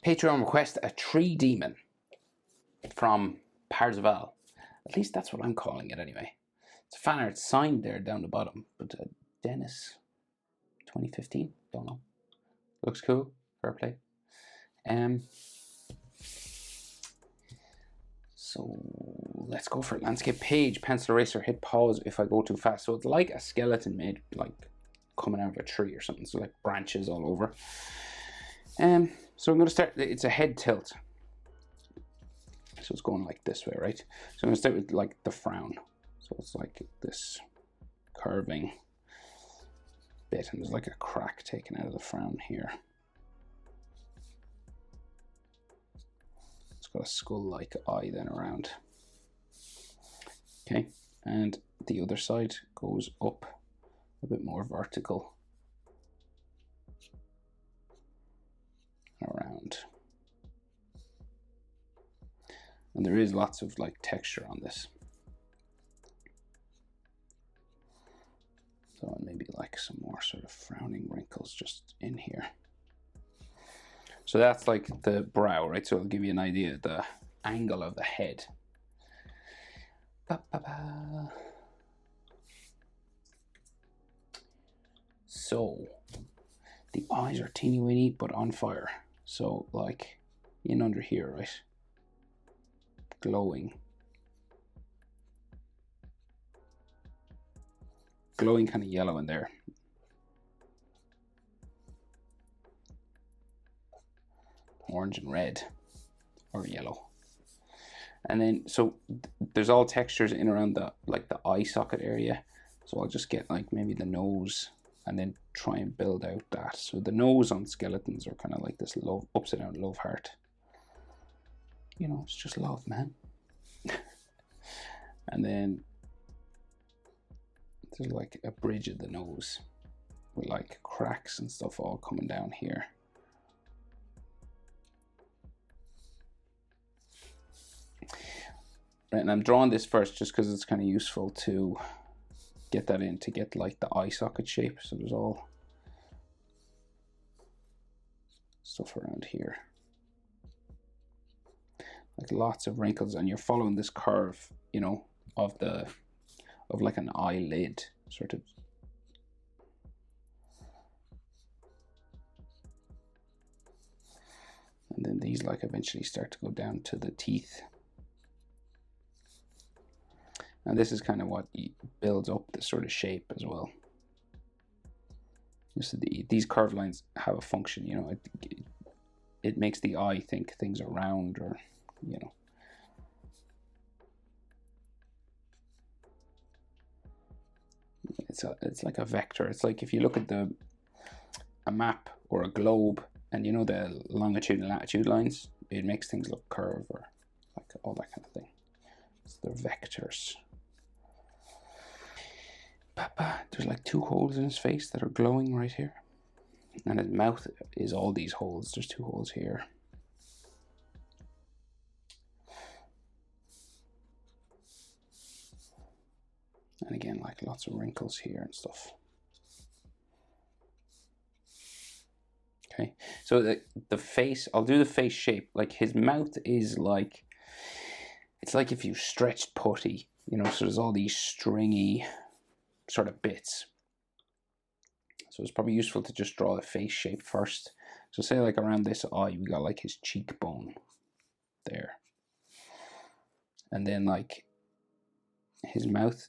Patreon request a tree demon from Parzival. At least that's what I'm calling it anyway. It's a fan art signed there down the bottom, but Dennis 2015, don't know. Looks cool, fair play. So let's go for it. Landscape page, pencil eraser, hit pause if I go too fast. So it's like a skeleton made like coming out of a tree or something. So like branches all over. So I'm going to start, it's a head tilt. So it's going like this way, right? So I'm going to start with like the frown. So it's like this curving bit, and there's like a crack taken out of the frown here. It's got a skull-like eye then around. Okay, and the other side goes up a bit more vertical around. And there is lots of like texture on this. So maybe like some more sort of frowning wrinkles just in here. So that's like the brow, right? So it'll give you an idea of the angle of the head. Ba-ba-ba. So the eyes are teeny weeny but on fire. So like in under here, right? Glowing kind of yellow in there. Orange and red or yellow. And then so there's all textures in around the like the eye socket area. So I'll just get like maybe the nose and then try and build out that. So the nose on skeletons are kind of like this love, upside down love heart. You know, it's just love, man. And then there's like a bridge of the nose with like cracks and stuff all coming down here. Right, and I'm drawing this first just because it's kind of useful to get that in, to get like the eye socket shape. So there's all stuff around here. Like lots of wrinkles, and you're following this curve, you know, of like an eyelid sort of. And then these like eventually start to go down to the teeth. And this is kind of what builds up this sort of shape as well. So these curved lines have a function, you know, it makes the eye think things are round, or, you know. It's like a vector. It's like if you look at a map or a globe, and you know the longitude and latitude lines, it makes things look curved or like all that kind of thing. So they're vectors. There's like 2 holes in his face that are glowing right here, and his mouth is all these holes. There's 2 holes here. And again, like lots of wrinkles here and stuff. Okay, so the face, I'll do the face shape. Like his mouth is like, it's like if you stretched putty, you know, so there's all these stringy sort of bits. So it's probably useful to just draw the face shape first. So say like around this eye, we got like his cheekbone there. And then like his mouth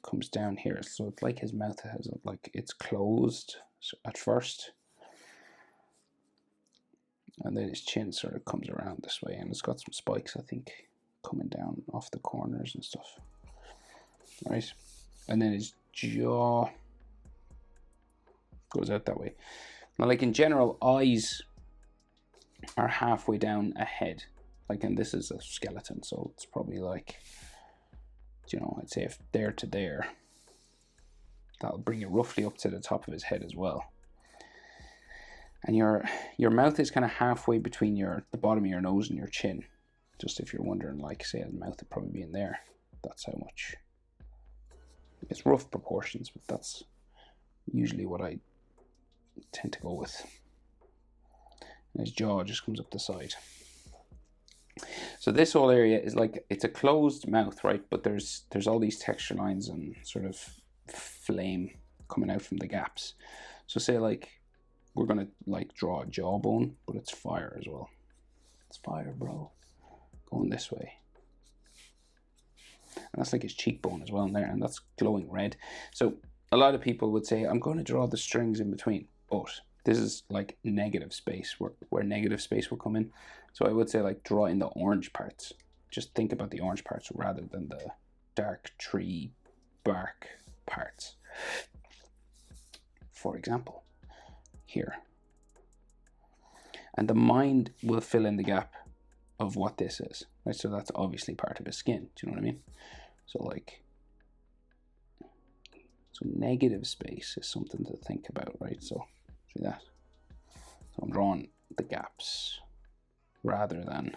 comes down here. So it's like his mouth has like, it's closed at first. And then his chin sort of comes around this way, and it's got some spikes, I think, coming down off the corners and stuff. Right? And then his jaw goes out that way. Now, like in general, eyes are halfway down a head. Like, and this is a skeleton, so it's probably like, you know, I'd say if there to there, that'll bring it roughly up to the top of his head as well. And your mouth is kind of halfway between the bottom of your nose and your chin. Just if you're wondering, like, say his mouth would probably be in there. That's how much. It's rough proportions, but that's usually what I tend to go with. and his jaw just comes up the side. So this whole area is like, it's a closed mouth, right? But there's all these texture lines and sort of flame coming out from the gaps. So say like we're gonna like draw a jawbone, but it's fire as well. It's fire, bro. Going this way. And that's like his cheekbone as well in there, and that's glowing red. So a lot of people would say, I'm going to draw the strings in between, but this is like negative space, where negative space will come in. So I would say like draw in the orange parts. Just think about the orange parts rather than the dark tree bark parts. For example, here. And the mind will fill in the gap of what this is, right? So that's obviously part of his skin. Do you know what I mean? So like, so negative space is something to think about, right? So see that? So I'm drawing the gaps rather than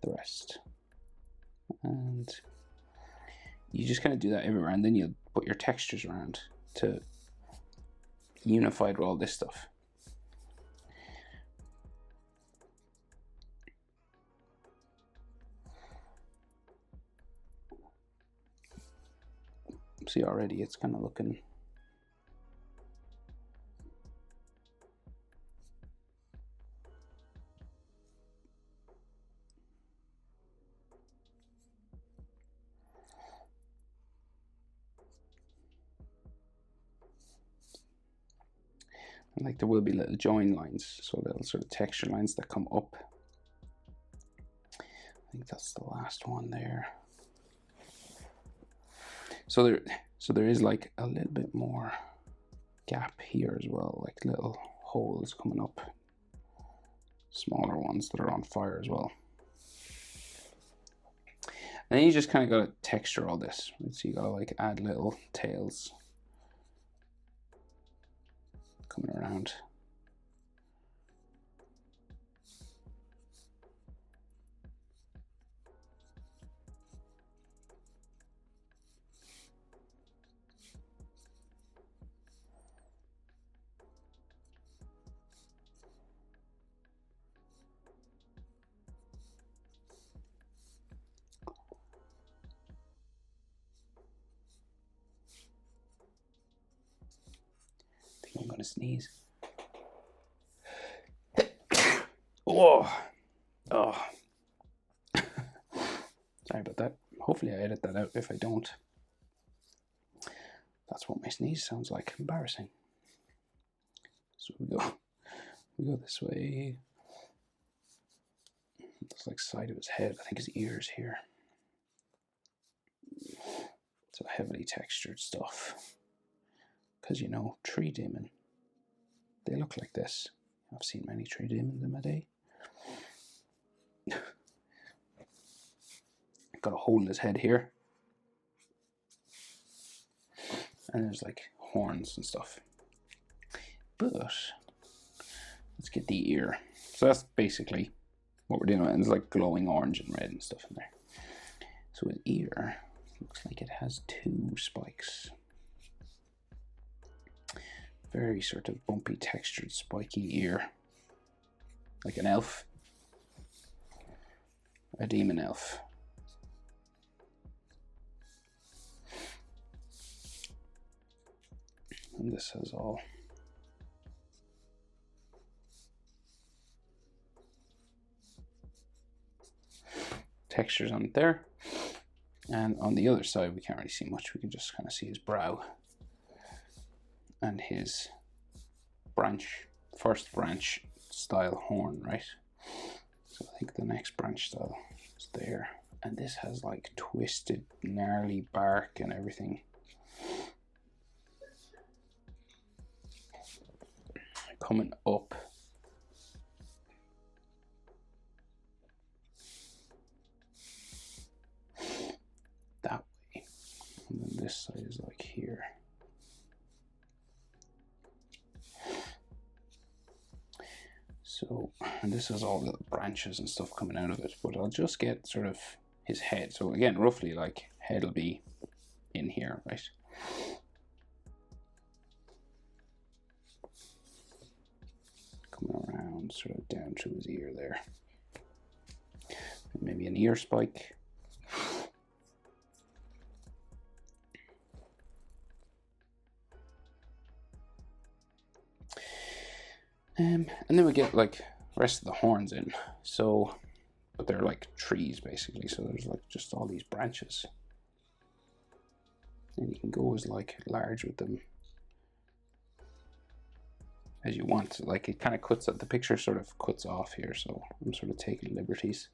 the rest. And you just kind of do that everywhere, and then you'll put your textures around to unify all this stuff. See, already it's kind of looking like there will be little join lines, so little sort of texture lines that come up. I think that's the last one there. So there is like a little bit more gap here as well, like little holes coming up, smaller ones that are on fire as well. And then you just kind of got to texture all this, right? So you got to like add little tails coming around. I'm gonna sneeze. Oh, oh. Sorry about that. Hopefully I edit that out. If I don't, that's what my sneeze sounds like. Embarrassing. So we go this way. It's like side of his head. I think his ears here. So heavily textured stuff. Because, you know, tree demon, they look like this. I've seen many tree demons in my day. Got a hole in his head here. And there's like horns and stuff. But let's get the ear. So that's basically what we're doing. And there's like glowing orange and red and stuff in there. So his ear looks like it has 2 spikes. Very sort of bumpy, textured, spiky ear. Like an elf. A demon elf. And this has all textures on it there. And on the other side, we can't really see much. We can just kind of see his brow and his branch, first branch style horn, right? So I think the next branch style is there. And this has like twisted, gnarly bark and everything. Coming up. That way. And then this side is like here. So, and this has all the branches and stuff coming out of it, but I'll just get sort of his head. So again, roughly like head will be in here, right? Coming around. sort of down to his ear there. And maybe an ear spike. And then we get like the rest of the horns in. So, but they're like trees basically. So there's like just all these branches. And you can go as like large with them as you want. Like it kind of cuts up, the picture sort of cuts off here. So I'm sort of taking liberties.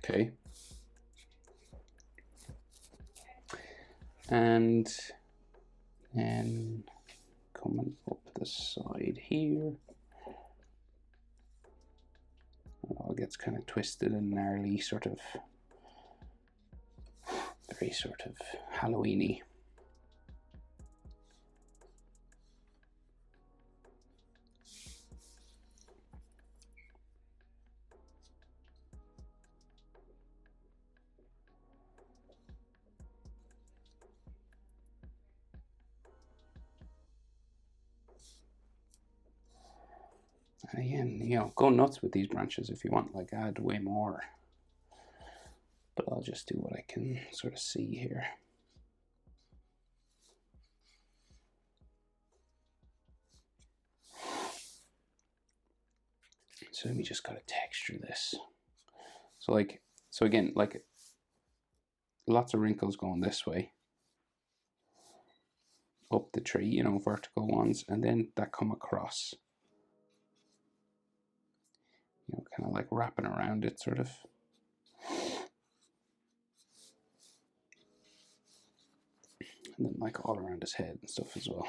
Okay. And then coming up the side here, it all gets kind of twisted and gnarly, sort of very sort of Halloween-y. And again, you know, go nuts with these branches if you want, like add way more. But I'll just do what I can sort of see here. So we just gotta texture this. So again, like lots of wrinkles going this way. Up the tree, you know, vertical ones, and then that come across. You know, kind of like wrapping around it, sort of. And then like all around his head and stuff as well.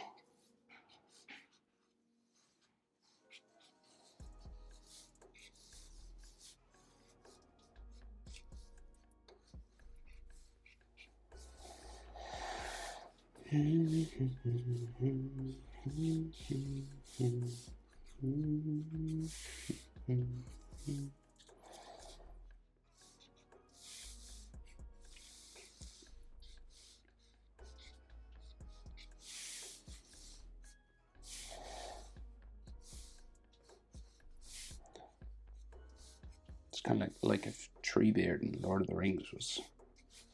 It's kind of like if Treebeard in Lord of the Rings was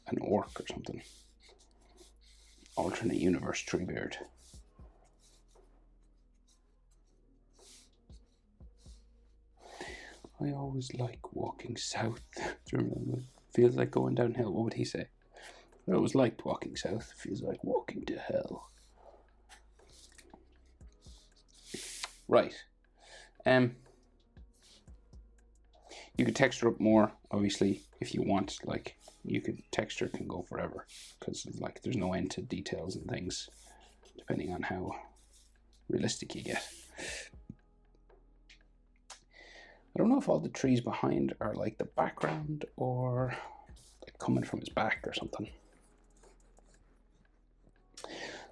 an orc or something. Alternate universe Treebeard. I always like walking south. Do you remember? Feels like going downhill. What would he say? I always liked walking south. Feels like walking to hell. Right. You could texture up more, obviously, if you want. Like, you could, texture can go forever because like there's no end to details and things, depending on how realistic you get. I don't know if all the trees behind are like the background or like coming from his back or something.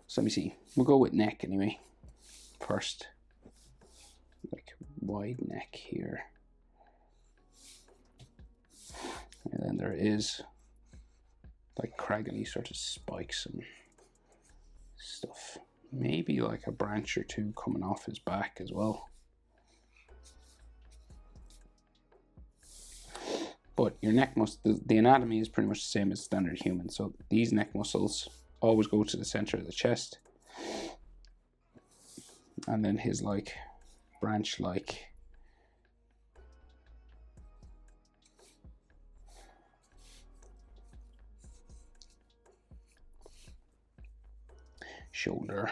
So let me see. We'll go with neck anyway. First, like wide neck here. And then there is like craggly sort of spikes and stuff. Maybe like a branch or two coming off his back as well. But your neck the anatomy is pretty much the same as standard human. So these neck muscles always go to the center of the chest. And then his like branch like shoulder.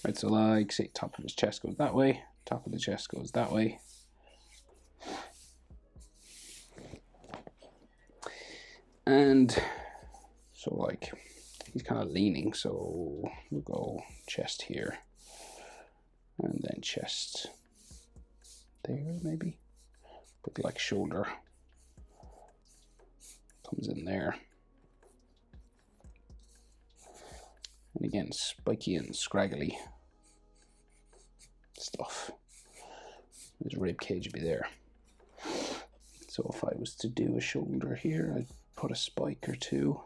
Right, so like say top of his chest goes that way, top of the chest goes that way. And so like he's kind of leaning, so we'll go chest here and then chest there maybe. But like shoulder comes in there. And again, spiky and scraggly stuff. His rib cage would be there. So if I was to do a shoulder here, I'd put a spike or two.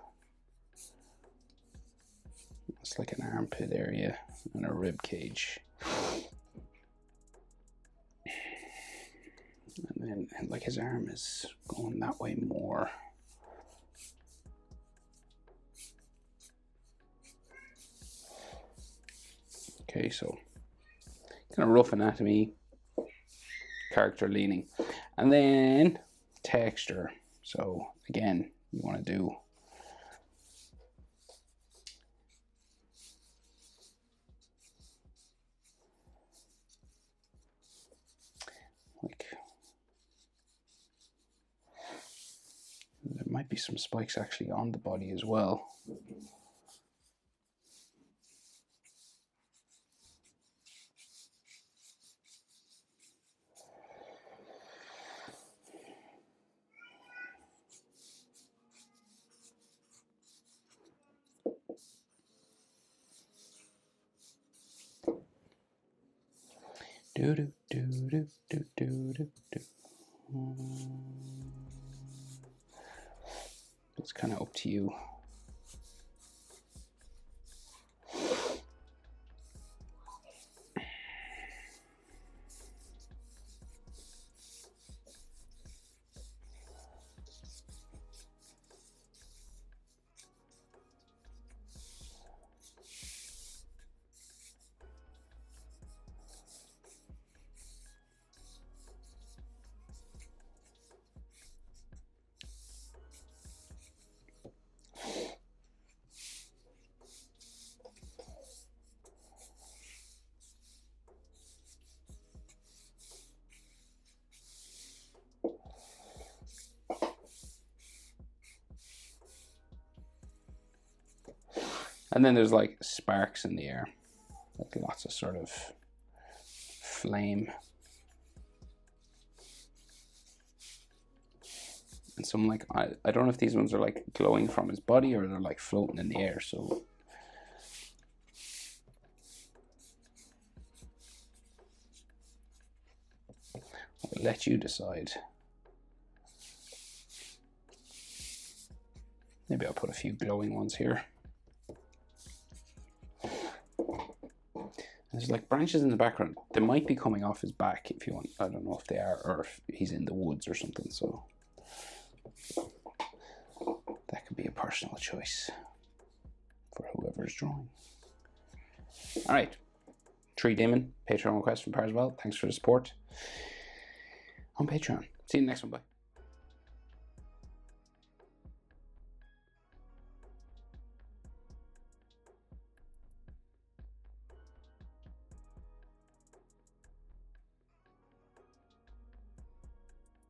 It's like an armpit area and a rib cage. And then like his arm is going that way more. Okay, so kind of rough anatomy, character leaning, and then texture. So again, you want to do like, there might be some spikes actually on the body as well. Do do do do do do do do. It's kind of up to you. And then there's like sparks in the air, like lots of sort of flame. And some like, I don't know if these ones are like glowing from his body or they're like floating in the air. So I'll let you decide. Maybe I'll put a few glowing ones here. There's like branches in the background. They might be coming off his back if you want. I don't know if they are or if he's in the woods or something. So that could be a personal choice for whoever's drawing. All right. Tree Demon, Patreon request from Parswell. Thanks for the support on Patreon. See you in the next one. Bye.